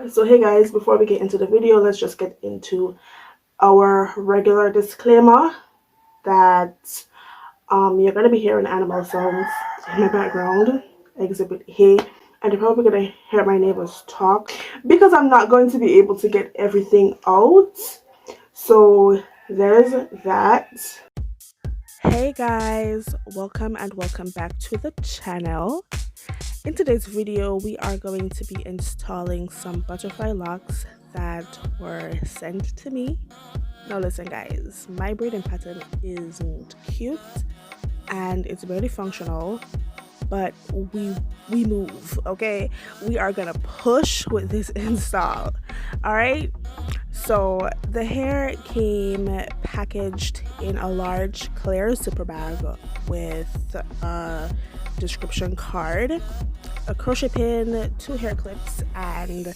So hey guys, before we get into the video, let's just get into our regular disclaimer that you're going to be hearing animal sounds in my background, exhibit A, and you're probably going to hear my neighbors talk because I'm not going to be able to get everything out. So there's that. Hey guys, welcome back to the channel. In today's video, we are going to be installing some butterfly locks that were sent to me. Now listen guys, my braiding pattern isn't cute and it's barely functional, but we move, okay? We are gonna push with this install, all right? So the hair came packaged in a large clear zipper bag with a description card, a crochet pin, 2 hair clips, and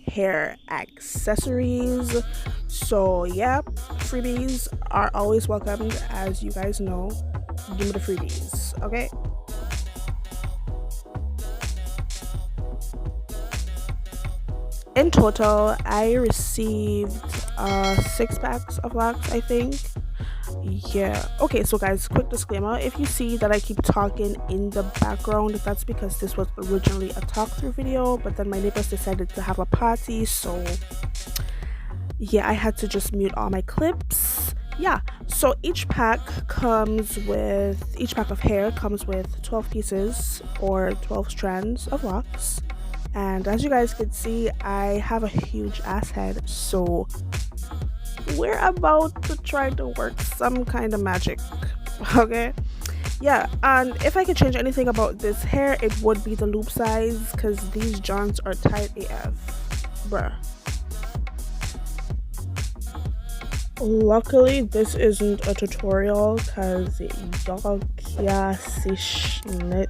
hair accessories. So yeah, freebies are always welcomed, as you guys know. Give me the freebies, okay? In total, I received 6 packs of locks, I think. Yeah, okay, so guys, quick disclaimer: if you see that I keep talking in the background, that's because this was originally a talk through video, but then my neighbors decided to have a party, so yeah, I had to just mute all my clips. Yeah, so each pack of hair comes with 12 pieces or 12 strands of locks. And as you guys can see, I have a huge ass head, so we're about to try to work some kind of magic, okay? Yeah, and if I could change anything about this hair, it would be the loop size, because these joints are tight AF, bruh. Luckily, this isn't a tutorial, because y'all can't see shit.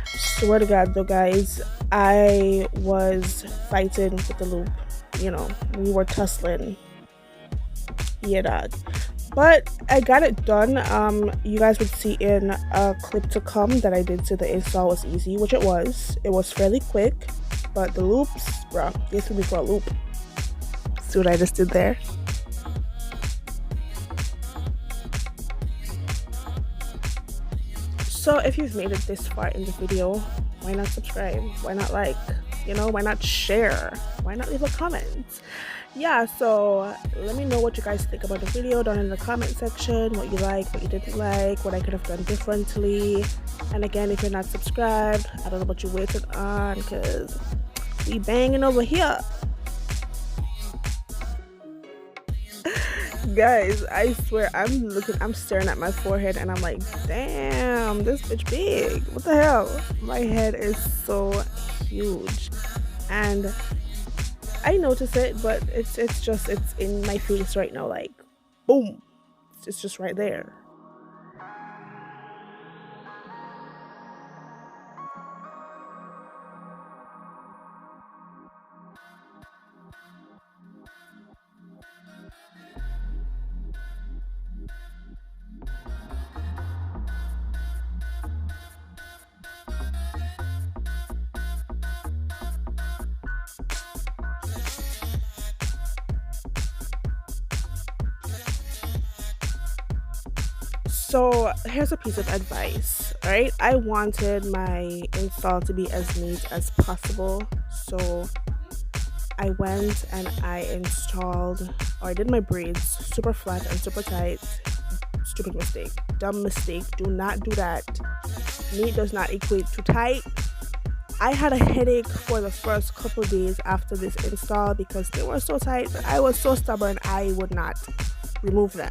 Swear to God though guys, I was fighting with the loop, you know, we were tussling. Yeah, dog. But I got it done. You guys would see in a clip to come that I did say the install was easy, which it was. It was fairly quick, but the loops, bro, this would be for a loop. See what I just did there? So if you've made it this far in the video, why not subscribe? Why not like? You know, why not share? Why not leave a comment? Yeah, so let me know what you guys think about the video down in the comment section, what you like, what you didn't like, what I could have done differently. And again, if you're not subscribed, I don't know what you waited on, because we banging over here. Guys, I swear, I'm staring at my forehead and I'm like, damn, this bitch big. What the hell? My head is so huge. And I notice it, but it's in my face right now, like boom. It's just right there. So here's a piece of advice, right? I wanted my install to be as neat as possible, so I went and I installed, or I did my braids super flat and super tight. Stupid mistake, dumb mistake, do not do that. Neat does not equate to tight. I had a headache for the first couple days after this install because they were so tight, but I was so stubborn I would not remove them.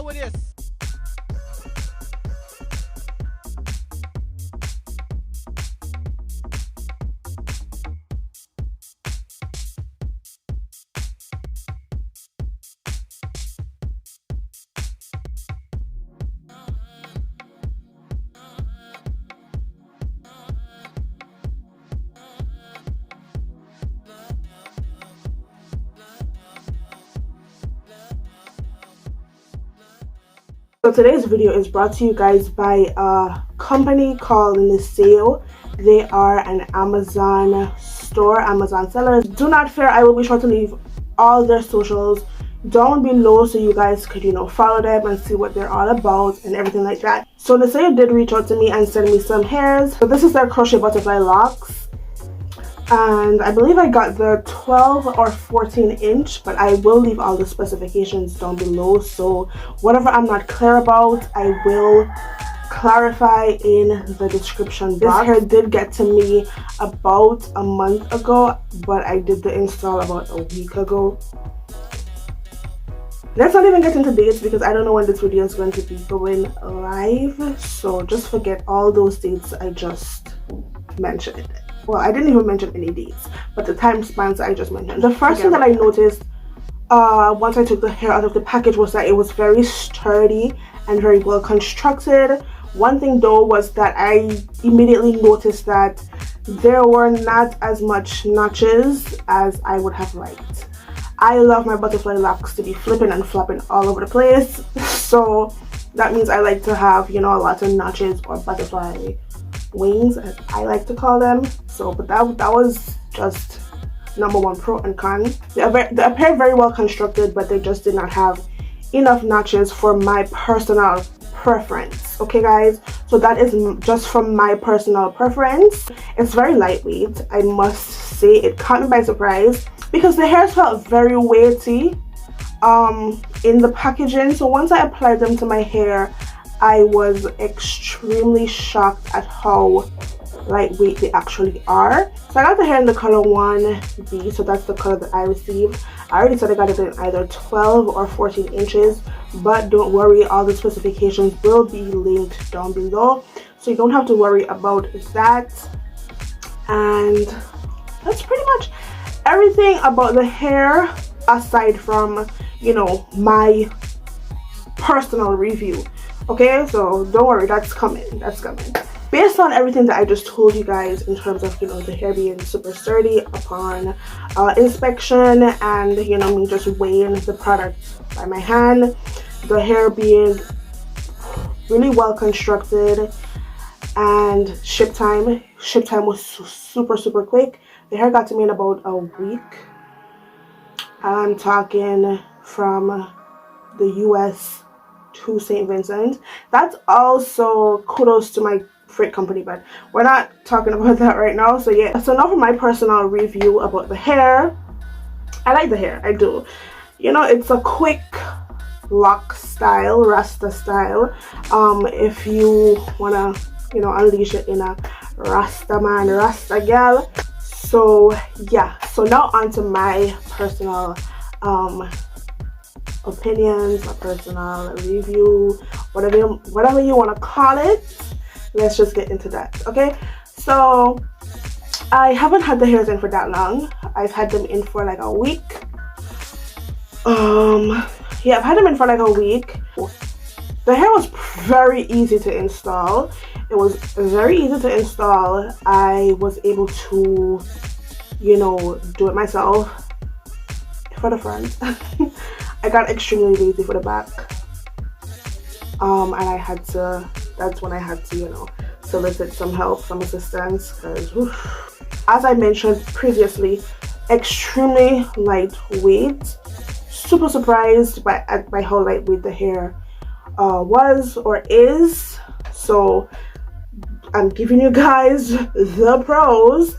How it is? So today's video is brought to you guys by a company called Niseyo. They are an Amazon store, Amazon sellers. Do not fear, I will be sure to leave all their socials down below so you guys could, you know, follow them and see what they're all about and everything like that. So Niseyo did reach out to me and send me some hairs. So this is their crochet butterfly locks. And I believe I got the 12 or 14 inch, but I will leave all the specifications down below, so whatever I'm not clear about I will clarify in the description box. This hair did get to me about a month ago, but I did the install about a week ago. Let's not even get into dates because I don't know when this video is going to be going live, so just forget all those dates I just mentioned. Well, I didn't even mention any dates, but the time spans I just mentioned. The first thing that I noticed once I took the hair out of the package was that it was very sturdy and very well constructed. One thing though was that I immediately noticed that there were not as much notches as I would have liked. I love my butterfly locks to be flipping and flopping all over the place, so that means I like to have, you know, a lot of notches or butterfly wings as I like to call them. So but that was just number one pro and con. They appear very well constructed, but they just did not have enough notches for my personal preference. Okay guys, so that is just from my personal preference. It's very lightweight, I must say. It caught me by surprise because the hairs felt very weighty in the packaging. So once I applied them to my hair, I was extremely shocked at how lightweight they actually are. So I got the hair in the color 1B, so that's the color that I received. I already said I got it in either 12 or 14 inches, but don't worry, all the specifications will be linked down below, so you don't have to worry about that. And that's pretty much everything about the hair, aside from, you know, my personal review. Okay, so don't worry, that's coming. Based on everything that I just told you guys in terms of, you know, the hair being super sturdy upon inspection, and, you know, me just weighing the product by my hand, the hair being really well constructed, and ship time was super quick. The hair got to me in about a week. I'm talking from the US to St. Vincent. That's also kudos to my freight company, but we're not talking about that right now. So yeah, so now for my personal review about the hair. I like the hair, I do. You know, it's a quick lock style, Rasta style. If you wanna, you know, unleash it in a Rasta man, Rasta gal. So yeah, so now on to my personal opinions, a personal review, whatever you want to call it. Let's just get into that. Okay, so I haven't had the hairs in for that long. I've had them in for like a week. Yeah, I've had them in for like a week. The hair was very easy to install. It was very easy to install. I was able to, you know, do it myself for the front. I got extremely lazy for the back, and that's when I had to, you know, solicit some help, some assistance, because as I mentioned previously, extremely lightweight. Super surprised by how lightweight the hair was or is. So I'm giving you guys the pros.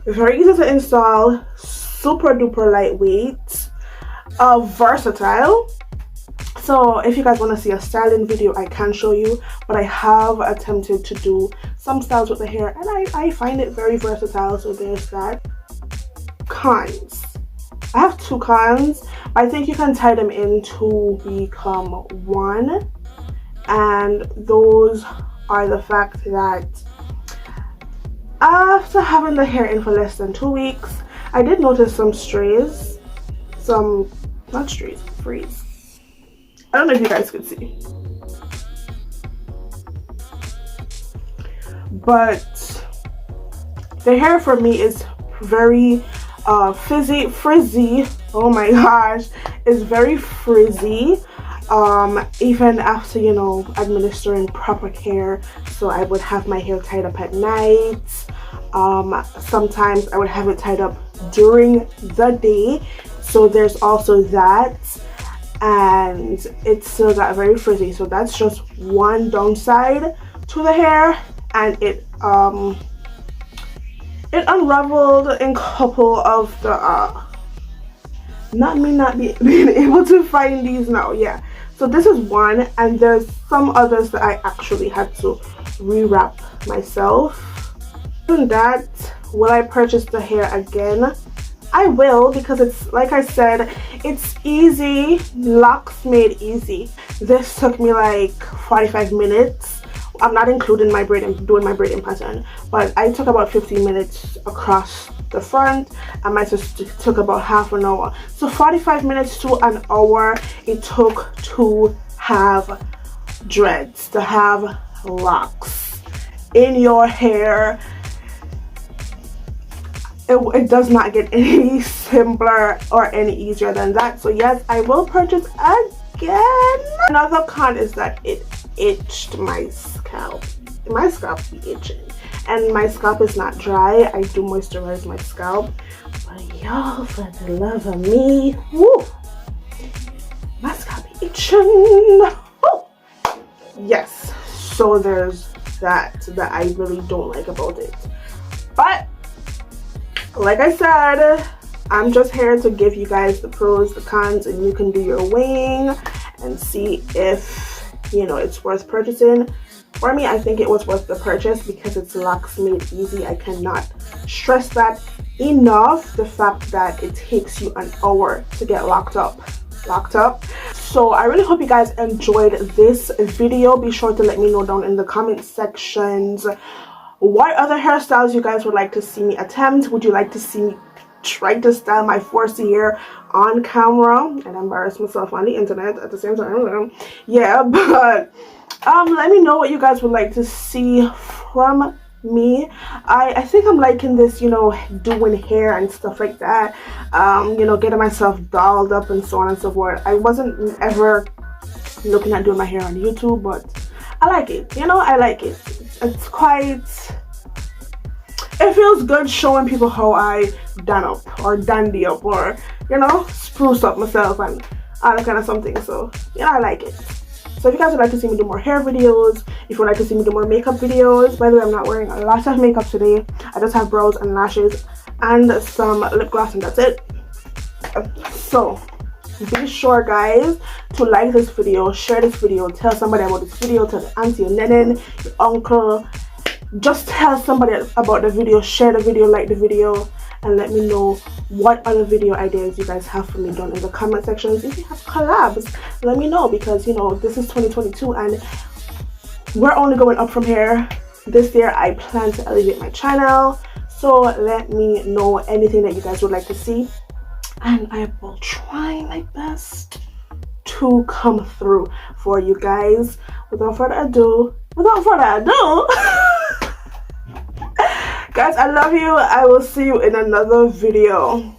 Very easy to install, super duper lightweight, versatile. So if you guys want to see a styling video, I can show you, but I have attempted to do some styles with the hair, and I find it very versatile. So there's that. Cons. I have 2 cons. I think you can tie them in to become one, and those are the fact that after having the hair in for less than 2 weeks, I did notice some strays, not strays, freeze. I don't know if you guys could see, but the hair for me is very frizzy. Oh my gosh, it's very frizzy. Even after, you know, administering proper care. So I would have my hair tied up at night. Sometimes I would have it tied up during the day, so there's also that, and it still got very frizzy. So that's just one downside to the hair, and it unraveled in a couple of the not being able to find these now. Yeah, so this is one, and there's some others that I actually had to rewrap myself. Than that, will I purchase the hair again? I will, because it's, like I said, it's easy. LOCS made easy. This took me like 45 minutes. I'm not including my doing my braiding pattern, but I took about 15 minutes across the front, and my sister took about half an hour. So 45 minutes to an hour it took to have dreads, to have locks in your hair. It does not get any simpler or any easier than that. So yes, I will purchase again. Another con is that it itched my scalp. My scalp be itching, and my scalp is not dry. I do moisturize my scalp, but y'all, for the love of me, woo, my scalp be itching. Woo. Yes, so there's that I really don't like about it. But like I said, I'm just here to give you guys the pros, the cons, and you can do your weighing and see if, you know, it's worth purchasing. For me, I think it was worth the purchase because it's LOCS made easy. I cannot stress that enough, the fact that it takes you an hour to get locked up. So I really hope you guys enjoyed this video. Be sure to let me know down in the comment sections what other hairstyles you guys would like to see me attempt. Would you like to see me try to style my 4C hair on camera and embarrass myself on the internet at the same time? Yeah, but let me know what you guys would like to see from me. I think I'm liking this, you know, doing hair and stuff like that, you know, getting myself dolled up and so on and so forth. I wasn't ever looking at doing my hair on YouTube, but I like it, you know. I like it. It's quite, it feels good showing people how I done up or dandy up, or, you know, spruce up myself and all that kind of something. So yeah, I like it. So if you guys would like to see me do more hair videos, if you would like to see me do more makeup videos, by the way, I'm not wearing a lot of makeup today. I just have brows and lashes and some lip gloss, and that's it. So be sure, guys, to like this video, share this video, tell somebody about this video, tell the auntie, your nenin, your uncle. Just tell somebody about the video, share the video, like the video, and let me know what other video ideas you guys have for me down in the comment sections. If you have collabs, let me know, because, you know, this is 2022 and we're only going up from here. This year I plan to elevate my channel, so let me know anything that you guys would like to see, and I will try my best to come through for you guys. Without further ado, guys, I love you. I will see you in another video.